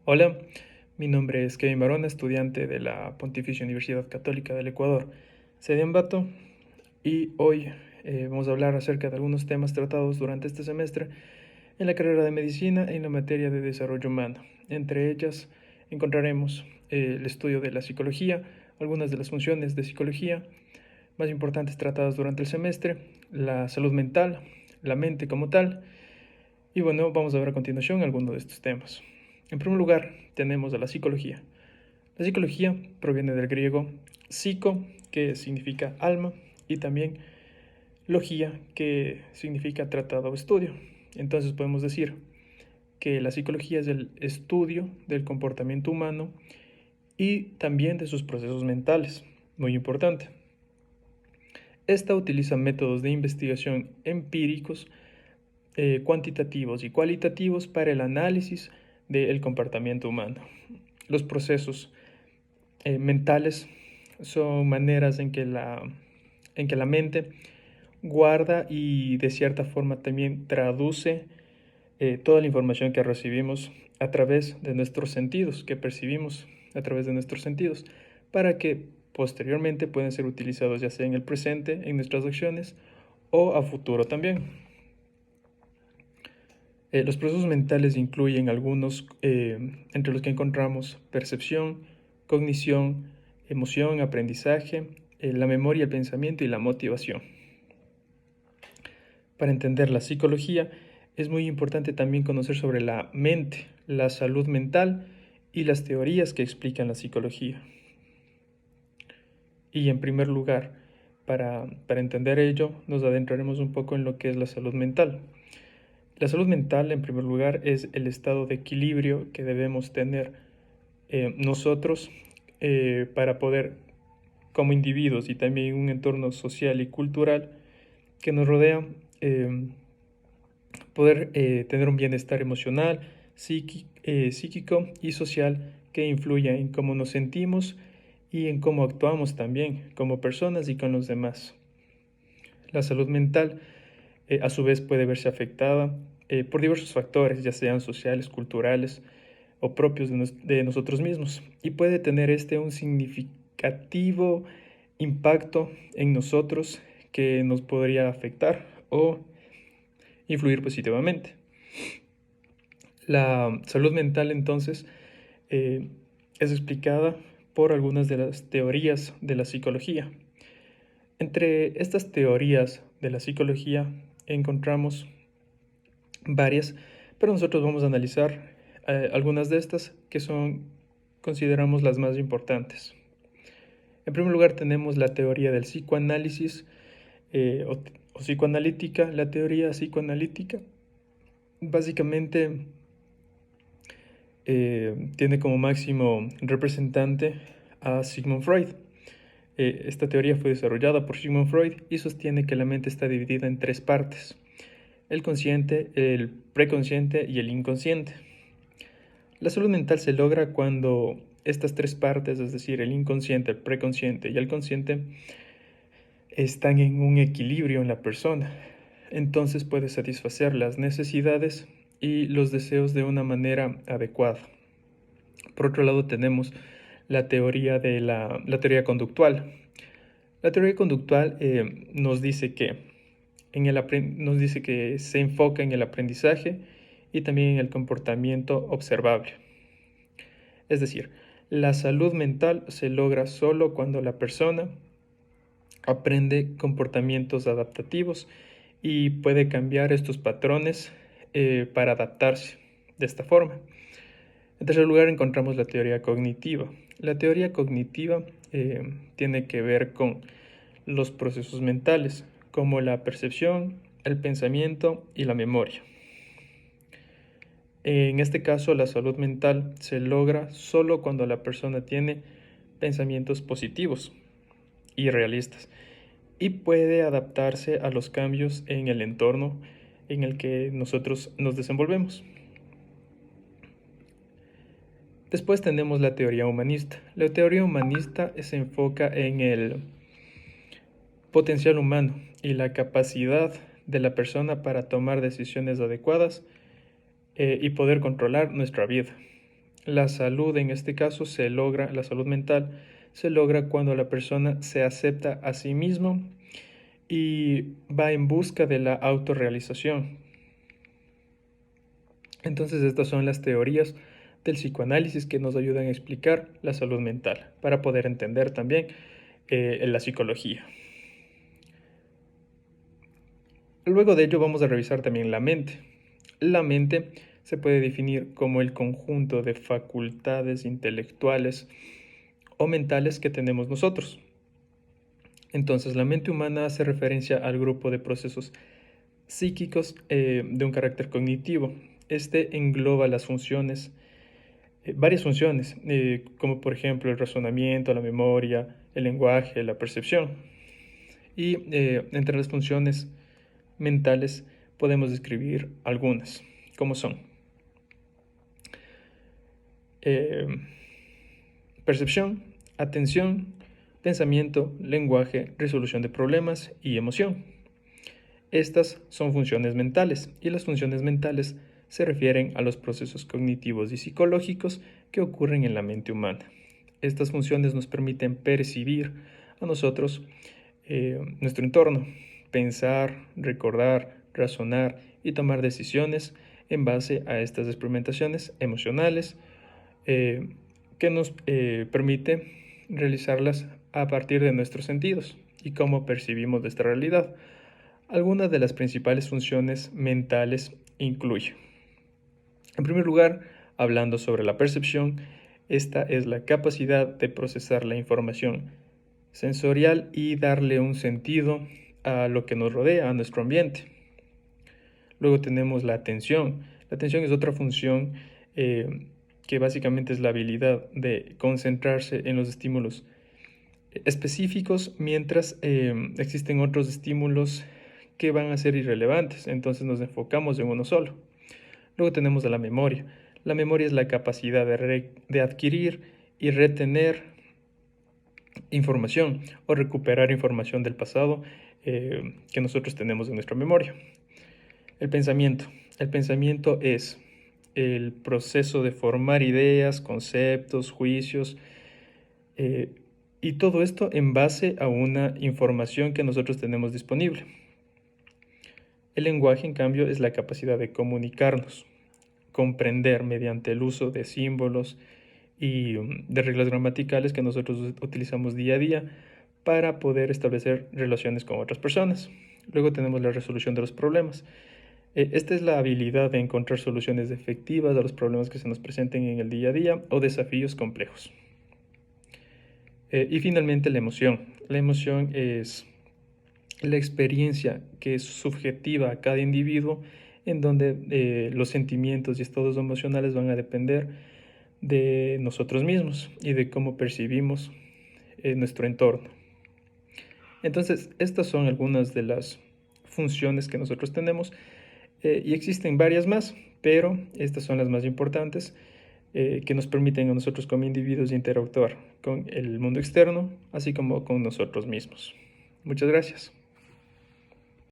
Hola, mi nombre es Kevin Barona, estudiante de la Pontificia Universidad Católica del Ecuador, sede Ambato, y hoy vamos a hablar acerca de algunos temas tratados durante este semestre en la carrera de Medicina en la materia de desarrollo humano. Entre ellas encontraremos el estudio de la psicología, algunas de las funciones de psicología más importantes tratadas durante el semestre, la salud mental, la mente como tal, y bueno, vamos a ver a continuación algunos de estos temas. En primer lugar, tenemos a la psicología. La psicología proviene del griego psico, que significa alma, y también logía, que significa tratado o estudio. Entonces podemos decir que la psicología es el estudio del comportamiento humano y también de sus procesos mentales. Muy importante. Esta utiliza métodos de investigación empíricos, cuantitativos y cualitativos para el análisis del comportamiento humano. Los procesos mentales son maneras en que la mente guarda y de cierta forma también traduce toda la información que recibimos a través de nuestros sentidos, que percibimos a través de nuestros sentidos, para que posteriormente puedan ser utilizados ya sea en el presente, en nuestras acciones, o a futuro también. Los procesos mentales incluyen algunos, entre los que encontramos percepción, cognición, emoción, aprendizaje, la memoria, el pensamiento y la motivación. Para entender la psicología, es muy importante también conocer sobre la mente, la salud mental y las teorías que explican la psicología. Y en primer lugar, para entender ello, nos adentraremos un poco en lo que es la salud mental. La salud mental, en primer lugar, es el estado de equilibrio que debemos tener nosotros para poder, como individuos y también en un entorno social y cultural que nos rodea, eh, poder tener un bienestar emocional, psíquico y social que influya en cómo nos sentimos y en cómo actuamos también como personas y con los demás. La salud mental a su vez puede verse afectada por diversos factores, ya sean sociales, culturales o propios de nosotros mismos, y puede tener un significativo impacto en nosotros que nos podría afectar o influir positivamente. La salud mental entonces es explicada por algunas de las teorías de la psicología. Entre estas teorías de la psicología encontramos varias, pero nosotros vamos a analizar algunas de estas que consideramos las más importantes. En primer lugar tenemos la teoría del psicoanálisis o psicoanalítica. La teoría psicoanalítica básicamente tiene como máximo representante a Sigmund Freud. Esta teoría fue desarrollada por Sigmund Freud y sostiene que la mente está dividida en tres partes: el consciente, el preconsciente y el inconsciente. La salud mental se logra cuando estas tres partes, es decir, el inconsciente, el preconsciente y el consciente, están en un equilibrio en la persona. Entonces puede satisfacer las necesidades y los deseos de una manera adecuada. Por otro lado tenemos la teoría la teoría conductual. La teoría conductual nos dice que nos dice que se enfoca en el aprendizaje y también en el comportamiento observable. Es decir, la salud mental se logra solo cuando la persona aprende comportamientos adaptativos y puede cambiar estos patrones para adaptarse de esta forma. En tercer lugar encontramos la teoría cognitiva. La teoría cognitiva tiene que ver con los procesos mentales, como la percepción, el pensamiento y la memoria. En este caso, la salud mental se logra solo cuando la persona tiene pensamientos positivos y realistas y puede adaptarse a los cambios en el entorno en el que nosotros nos desenvolvemos. Después tenemos la teoría humanista. La teoría humanista se enfoca en el potencial humano y la capacidad de la persona para tomar decisiones adecuadas y poder controlar nuestra vida. La salud en este caso la salud mental se logra cuando la persona se acepta a sí mismo y va en busca de la autorrealización. Entonces estas son las teorías del psicoanálisis que nos ayudan a explicar la salud mental para poder entender también la psicología. Luego de ello vamos a revisar también la mente. La mente se puede definir como el conjunto de facultades intelectuales o mentales que tenemos nosotros. Entonces, la mente humana hace referencia al grupo de procesos psíquicos de un carácter cognitivo. Este engloba las funciones, varias funciones, como por ejemplo el razonamiento, la memoria, el lenguaje, la percepción. Y entre las funciones mentales podemos describir algunas, como son percepción, atención, pensamiento, lenguaje, resolución de problemas y emoción. Estas son funciones mentales y las funciones mentales se refieren a los procesos cognitivos y psicológicos que ocurren en la mente humana. Estas funciones nos permiten percibir a nosotros nuestro entorno, pensar, recordar, razonar y tomar decisiones en base a estas experimentaciones emocionales que nos permite realizarlas a partir de nuestros sentidos y cómo percibimos nuestra realidad. Algunas de las principales funciones mentales incluyen, en primer lugar, hablando sobre la percepción, esta es la capacidad de procesar la información sensorial y darle un sentido a lo que nos rodea, a nuestro ambiente. Luego tenemos la atención. La atención es otra función que básicamente es la habilidad de concentrarse en los estímulos específicos mientras existen otros estímulos que van a ser irrelevantes, entonces nos enfocamos en uno solo. Luego tenemos a la memoria. La memoria es la capacidad de adquirir y retener información o recuperar información del pasado que nosotros tenemos en nuestra memoria. El pensamiento. El pensamiento es el proceso de formar ideas, conceptos, juicios, y todo esto en base a una información que nosotros tenemos disponible. El lenguaje, en cambio, es la capacidad de comunicarnos, comprender mediante el uso de símbolos y de reglas gramaticales que nosotros utilizamos día a día para poder establecer relaciones con otras personas. Luego tenemos la resolución de los problemas. Esta es la habilidad de encontrar soluciones efectivas a los problemas que se nos presenten en el día a día o desafíos complejos. Y finalmente la emoción. La emoción es la experiencia que es subjetiva a cada individuo, en donde los sentimientos y estados emocionales van a depender de nosotros mismos y de cómo percibimos nuestro entorno. Entonces, estas son algunas de las funciones que nosotros tenemos y existen varias más, pero estas son las más importantes que nos permiten a nosotros como individuos interactuar con el mundo externo, así como con nosotros mismos. Muchas gracias.